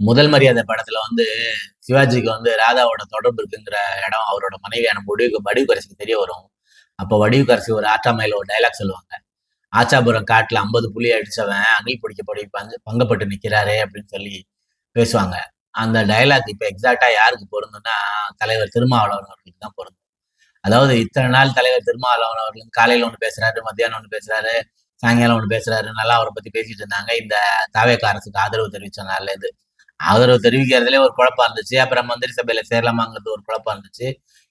முதல் மரியாதை படத்துல வந்து சிவாஜிக்கு வந்து ராதாவோட தொடர்பு இருக்குங்கிற இடம் அவரோட மனைவியான வடிவுக்கரசிக்கு தெரிய வரும். அப்போ வடிவுக்கரசி ஒரு ஆற்றாமையில ஒரு டைலாக் சொல்லுவாங்க. ஆச்சாபுரம் காட்டுல 50 புலி அடிச்சவன் அணில் பிடிக்கப்படி பங்கப்பட்டு நிக்கிறாரே அப்படின்னு சொல்லி பேசுவாங்க. அந்த டைலாக் இப்ப எக்ஸாக்டா யாருக்கு பொருந்தும்னா தலைவர் திருமாவளவன் அவர்களுக்கு தான் பொருந்தும். அதாவது இத்தனை நாள் தலைவர் திருமாவளவன் அவர்கள் காலையில ஒண்ணு பேசுறாரு, மத்தியானம் ஒண்ணு பேசுறாரு, சாயங்காலம் ஒண்ணு பேசுறாரு, நல்லா அவரை பத்தி பேசிட்டு இருந்தாங்க. இந்த தாவேக அரசுக்கு ஆதரவு தெரிவிச்ச நாள்ல இருந்து ஆதரவு தெரிவிக்கிறதுலயே ஒரு குழப்பம் இருந்துச்சு. அப்புறம் மந்திரி சபையில சேரலாமாங்கிறது ஒரு குழப்பம் இருந்துச்சு.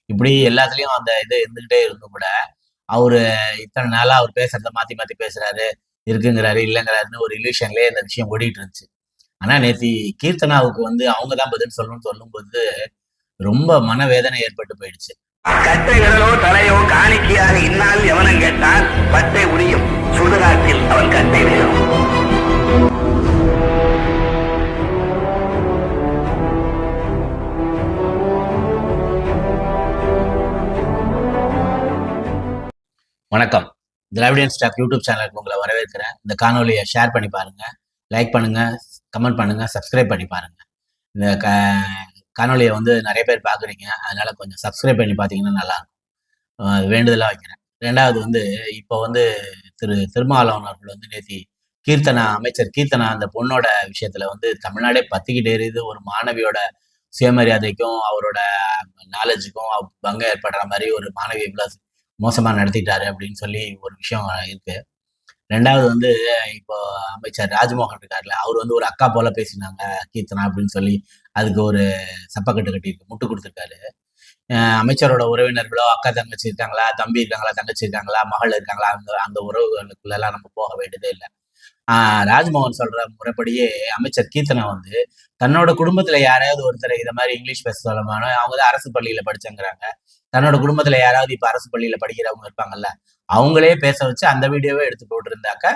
இப்படி எல்லாத்துலயும் அந்த இது இருந்துகிட்டே இருந்தும் கூட, அவரு இத்தனை நாளா அவர் பேசுறத மாத்தி மாத்தி பேசுறாரு, இருக்குங்கிறாரு, இல்லங்கிறாருன்னு ஒரு இல்யூஷன்லயே இந்த விஷயம் ஓடிட்டு இருந்துச்சு. ஆனா நேத்தி கீர்த்தனாவுக்கு வந்து அவங்க தான் பதில் சொல்லணும்னு சொல்லும்போது, ரொம்ப மனவேதனை ஏற்பட்டு போயிடுச்சு. கட்டைகளோ தலையோ காணிக்கையாக இந்நாள் எவனும் கேட்டால் பட்டை உரியும் சுடுகாட்டில் அவன் கட்டை வேணும். வணக்கம். திராவிடியன் ஸ்டாக் யூடியூப் சேனலுக்கு உங்களை வரவேற்கிறேன். இந்த காணொலியை ஷேர் பண்ணி பாருங்க, லைக் பண்ணுங்க, கமெண்ட் பண்ணுங்க, சப்ஸ்கிரைப் பண்ணி பாருங்க. இந்த காணொலியை வந்து நிறைய பேர் பார்க்குறீங்க, அதனால கொஞ்சம் சப்ஸ்கிரைப் பண்ணி பார்த்தீங்கன்னா நல்லா இருக்கும். வேண்டுதலாக வைக்கிறேன். ரெண்டாவது வந்து இப்போ வந்து திருமாவளவன் அவர்கள் வந்து நேத்தி அமைச்சர் கீர்த்தனா அந்த பொண்ணோட விஷயத்துல வந்து தமிழ்நாடே பத்திக்கிட்டே எரியுது. ஒரு மாணவியோட சுயமரியாதைக்கும் அவரோட நாலேஜுக்கும் பங்கம் ஏற்படுற மாதிரி ஒரு மாணவி இவ்வளவு மோசமா நடத்திட்டாரு அப்படின்னு சொல்லி ஒரு விஷயம் இருக்கு. ரெண்டாவது வந்து இப்போ அமைச்சர் ராஜ்மோகன் இருக்காருல்ல, அவர் வந்து ஒரு அக்கா போல பேசினாங்க கீர்த்தனா அப்படின்னு சொல்லி அதுக்கு ஒரு சப்பக்கட்டு கட்டி முட்டு கொடுத்துருக்காரு. அமைச்சரோட உறவினர்களோ அக்கா தங்கச்சி இருக்காங்களா, தம்பி இருக்காங்களா, தங்கச்சி இருக்காங்களா, மகள் இருக்காங்களா, அந்த அந்த உறவுகளுக்குள்ள எல்லாம் நம்ம போக வேண்டியதே இல்லை. ராஜ்மோகன் சொல்ற முறைப்படியே அமைச்சர் கீர்த்தனா வந்து தன்னோட குடும்பத்துல யாராவது ஒருத்தர் இதை மாதிரி இங்கிலீஷ் பேச சொல்லமான அவங்க தான் அரசு பள்ளியில படிச்சங்கிறாங்க. தன்னோட குடும்பத்துல யாராவது இப்ப அரசு பள்ளியில படிக்கிறவங்க இருப்பாங்கல்ல, அவங்களே பேச வச்சு அந்த வீடியோவே எடுத்து போட்டிருந்தாக்க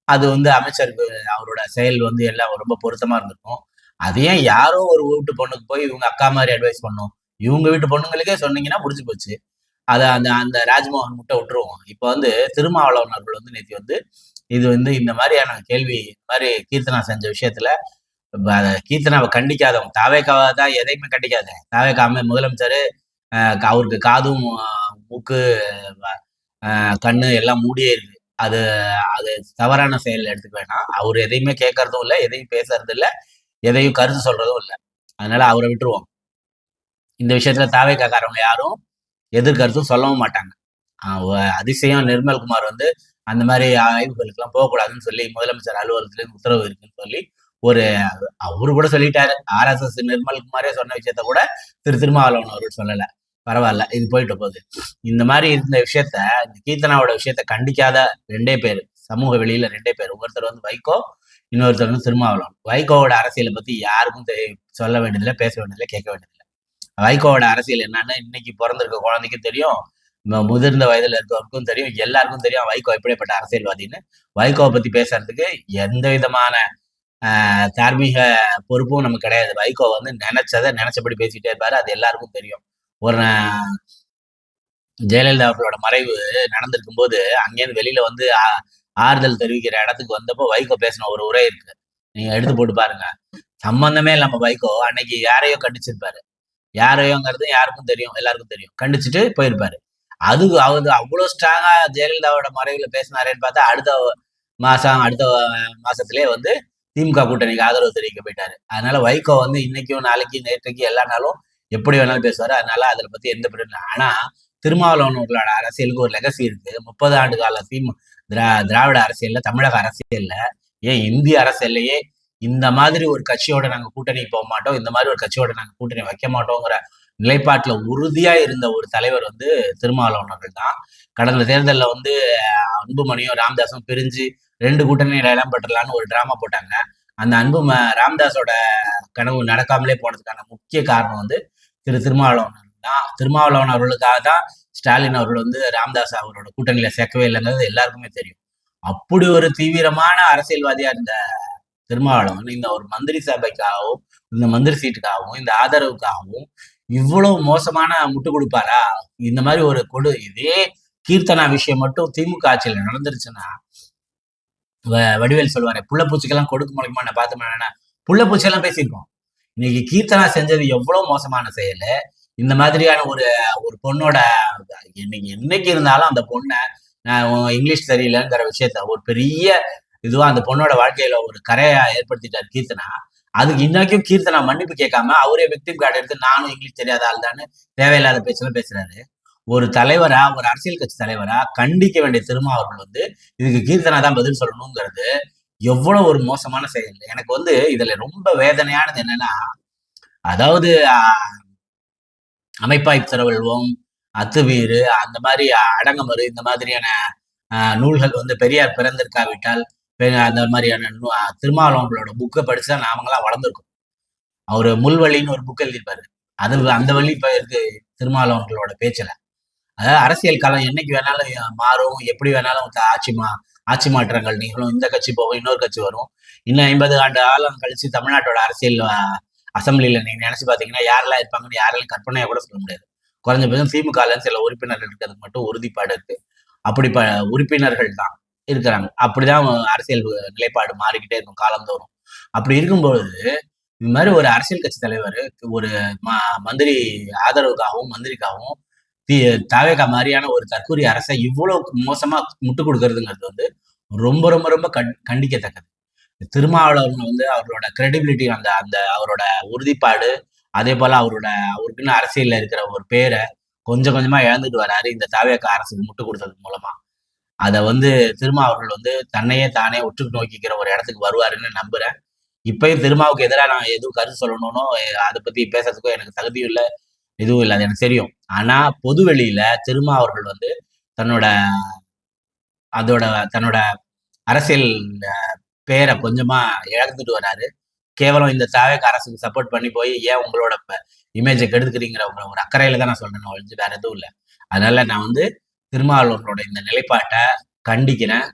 அது வந்து அமைச்சருக்கு அவரோட செயல் வந்து எல்லாம் ரொம்ப பொருத்தமா இருந்திருக்கும். அதையே யாரோ ஒரு வீட்டு பொண்ணுக்கு போய் இவங்க அக்கா மாதிரி அட்வைஸ் பண்ணும், இவங்க வீட்டு பொண்ணுங்களுக்கே சொன்னீங்கன்னா முடிச்சு போச்சு. அதை அந்த அந்த ராஜ்மோகன் முட்டை விட்டுருவோம். இப்ப வந்து திருமாவளவன் அவர்கள் வந்து நேற்று வந்து இது வந்து இந்த மாதிரியான கேள்வி இந்த மாதிரி கீர்த்தனா செஞ்ச விஷயத்துல கீர்த்தனாவை கண்டிக்காதவங்க தாவேக்காவை தான் எதையுமே கண்டிக்காத தாவேக்காம முதலமைச்சர் அவருக்கு காதும் மூக்கு கண்ணு எல்லாம் மூடியே இருக்கு. அது அது தவறான செயல் எடுத்துக்க வேணாம். அவர் எதையுமே கேட்கறதும் இல்லை, எதையும் பேசுறது இல்லை, எதையும் கருத்து சொல்றதும் இல்லை. அதனால அவரை விட்டுருவோம். இந்த விஷயத்துல தாவேக்காரவங்க யாரும் எதிர்கருத்தும் சொல்லவும் மாட்டாங்க. அதிசயம் நிர்மல்குமார் வந்து அந்த மாதிரி ஆய்வுகளுக்கெல்லாம் போகக்கூடாதுன்னு சொல்லி முதலமைச்சர் அலுவலகத்துல உத்தரவு இருக்குன்னு சொல்லி ஒரு அவரு கூட சொல்லிட்டாரு. RSS நிர்மல்குமாரே சொன்ன விஷயத்த கூட திருமாவளவன் அவர்கள் சொல்லல. பரவாயில்ல, இது போயிட்டு போகுது. இந்த மாதிரி இருந்த விஷயத்த இந்த கீர்த்தனாவோட விஷயத்த கண்டிக்காத ரெண்டே பேர் சமூக வெளியில ரெண்டே பேர். ஒருத்தர் வந்து வைகோ, இன்னொருத்தர் வந்து திருமாவளவன். வைகோவோட அரசியலை பத்தி யாருக்கும் சொல்ல வேண்டியதில்லை, பேச வேண்டியதில்லை, கேட்க வேண்டியதில்லை. வைகோவோட அரசியல் என்னன்னு இன்னைக்கு பிறந்திருக்க குழந்தைக்கும் தெரியும், முதிர்ந்த வயதுல இருக்கவருக்கும் தெரியும், எல்லாருக்கும் தெரியும் வைகோ எப்படிப்பட்ட அரசியல்வாதின்னு. வைகோவை பத்தி பேசுறதுக்கு எந்த விதமான தார்மீக பொறுப்பும் நமக்கு கிடையாது. வைகோ வந்து நினைச்சதை நினைச்சபடி பேசிட்டே இருப்பாரு, அது எல்லாருக்கும் தெரியும். ஒரு ஜெயலலிதா அவர்களோட மறைவு நடந்திருக்கும் போது அங்கேயிருந்து வெளியில வந்து ஆறுதல் தெரிவிக்கிற இடத்துக்கு வந்தப்போ வைகோ பேசின ஒரு உரை இருக்கு, நீங்க எடுத்து போட்டு பாருங்க. சம்பந்தமே இல்லாம வைகோ அன்னைக்கு யாரையோ கண்டிச்சிருப்பாரு. யாரையோங்கிறது யாருக்கும் தெரியும், எல்லாருக்கும் தெரியும். கண்டிச்சுட்டு போயிருப்பாரு. அது அவரு அவ்வளவு ஸ்ட்ராங்கா ஜெயலலிதாவோட மறைவுல பேசினாரேன்னு பார்த்தா அடுத்த மாசத்திலேயே வந்து திமுக கூட்டணிக்கு ஆதரவு தெரிவிக்க போயிட்டாரு. அதனால வைகோ வந்து இன்னைக்கும் நாளைக்கு நேற்றைக்கு எல்லா நாளும் எப்படி வேணாலும் பேசுவாரு. அதனால அதுல பத்தி எந்த பிரச்சனை. ஆனா திருமாவளவனோட அரசியலுக்கு ஒரு லெகசி இருக்கு. 30 ஆண்டு கால திராவிட அரசியல்ல, தமிழக அரசியல்ல, ஏன் இந்திய அரசியல்லையே இந்த மாதிரி ஒரு கட்சியோட நாங்க கூட்டணி போக மாட்டோம், இந்த மாதிரி ஒரு கட்சியோட நாங்க கூட்டணி வைக்க மாட்டோங்கிற நிலைப்பாட்டுல உறுதியா இருந்த ஒரு தலைவர் வந்து திருமாவளவன் அவர்கள் தான். கடந்த தேர்தலில் வந்து அன்புமணியும் ராமதாஸும் பிரிஞ்சு 2 கூட்டணியில இடம் பெற்றலான்னு ஒரு டிராமா போட்டாங்க. அந்த ராமதாஸோட கனவு நடக்காமலே போனதுக்கான முக்கிய காரணம் வந்து திருமாவளவன் தான். திருமாவளவன் அவர்களுக்காக தான் ஸ்டாலின் அவர்கள் வந்து ராமதாஸ் அவரோட கூட்டணியில சேர்க்கவே இல்லைங்கிறது எல்லாருக்குமே தெரியும். அப்படி ஒரு தீவிரமான அரசியல்வாதியா இருந்த திருமாவளவன் இந்த ஒரு மந்திரி சபைக்காகவும், இந்த மந்திரி சீட்டுக்காகவும், இந்த ஆதரவுக்காகவும் இவ்வளவு மோசமான முட்டு கொடுப்பாரா? இந்த மாதிரி ஒரு இதே கீர்த்தனா விஷயம் மட்டும் திமுக ஆட்சியில நடந்துருச்சுன்னா வடிவேல் சொல்லுவாரு, புள்ள பூச்சிக்கெல்லாம் கொடுக்க முடியுமா பார்த்தோம்னா புள்ள பூச்சியெல்லாம் பேசியிருக்கோம். இன்னைக்கு கீர்த்தனா செஞ்சது எவ்வளவு மோசமான செயல். இந்த மாதிரியான ஒரு ஒரு பொண்ணோட என்னைக்கு இருந்தாலும் அந்த பொண்ணை இங்கிலீஷ் தெரியலங்கிற விஷயத்த ஒரு பெரிய இதுவா அந்த பொண்ணோட வாழ்க்கையில ஒரு கரையா ஏற்படுத்திட்டார் கீர்த்தனா. அதுக்கு இன்னைக்கும் கீர்த்தனா மன்னிப்பு கேட்காம அவரே விக்டிம் கார்டு எடுத்து நானும் இங்கிலீஷ் தெரியாத ஆள் தானே தேவையில்லாத பேச்செல்லாம் பேசுறாரு. ஒரு தலைவரா, ஒரு அரசியல் கட்சி தலைவரா கண்டிக்க வேண்டிய திருமாவர்கள் இதுக்கு கீர்த்தனா தான் பதில் சொல்லணுங்கிறது எவ்வளவு ஒரு மோசமான செயல். எனக்கு இதுல ரொம்ப வேதனையானது என்னன்னா, அதாவது அமைப்பாய் திரவல்வோம், அத்துமீறு, அந்த மாதிரி அடங்கமறு, இந்த மாதிரியான நூல்கள் பெரியார் பிறந்திருக்காவிட்டால் அந்த மாதிரியான திருமாவளவங்களோட புக்கை படிச்சுதான் நாமங்களாம் வளர்ந்துருக்கோம். அவரு முள்வழின்னு ஒரு புக் எழுதியிருப்பாரு. அந்த வழி இப்ப இருக்கு திருமாவளவங்களோட பேச்சுல. அதாவது அரசியல் காலம் என்னைக்கு வேணாலும் மாறும், எப்படி வேணாலும் ஆட்சி மாற்றங்கள் நிகழும், இந்த கட்சி போகும், இன்னொரு கட்சி வரும். இன்னும் 50 ஆண்டு காலம் கழிச்சு தமிழ்நாட்டோட அரசியல் அசம்பிளில நீங்க நினைச்சு பாத்தீங்கன்னா யாரெல்லாம் இருப்பாங்கன்னு யாராலும் கற்பனையா கூட சொல்ல முடியாது. குறைஞ்சபட்சம் திமுகல சில உறுப்பினர்கள் இருக்கிறதுக்கு மட்டும் உறுதிப்பாடு இருக்கு. அப்படி உறுப்பினர்கள் தான் இருக்கிறாங்க. அப்படிதான் அரசியல் நிலைப்பாடு மாறிக்கிட்டே இருக்கும் காலந்தோறும். அப்படி இருக்கும்பொழுது இது மாதிரி ஒரு அரசியல் கட்சி தலைவர் ஒரு மந்திரி ஆதரவுக்காகவும் மந்திரிக்காகவும் தாவேகா மாதிரியான ஒரு தற்கூரி அரசை இவ்வளவு மோசமா முட்டு கொடுக்கறதுங்கிறது ரொம்ப ரொம்ப ரொம்ப கண்டிக்கத்தக்கது. திருமாவளவன் அவரோட கிரெடிபிலிட்டி அந்த அந்த அவரோட உறுதிப்பாடு, அதே போல அவருக்குன்னு அரசியல்ல இருக்கிற ஒரு பேரை கொஞ்சம் கொஞ்சமா இழந்துட்டு வராரு இந்த தாவேகா அரசுக்கு முட்டு கொடுத்தது மூலமா. அதை திருமாவர்கள் தன்னையே தானே உற்று நோக்கிக்கிற ஒரு இடத்துக்கு வருவாருன்னு நம்புறேன். இப்பயும் திருமாவுக்கு எதிராக நான் எதுவும் கருத்து சொல்லணும்னோ அதை பத்தி பேசுறதுக்கோ எனக்கு தகுதியும் இல்லை, எதுவும் இல்லை, அது எனக்கு தெரியும். ஆனா பொது வெளியில திருமாவர்கள் தன்னோட தன்னோட அரசியல் பேரை கொஞ்சமா இழந்துட்டு வராரு. கேவலம் இந்த தாவேக அரசுக்கு சப்போர்ட் பண்ணி போய் ஏன் உங்களோட இமேஜை கெடுத்துக்கிறீங்கிற ஒரு அக்கறையில தான் நான் சொல்றேன் ஒழிஞ்சு வேற எதுவும் இல்லை. அதனால நான் திருமாவளவர்களோட இந்த நிலைப்பாட்டை கண்டிக்கிறேன்.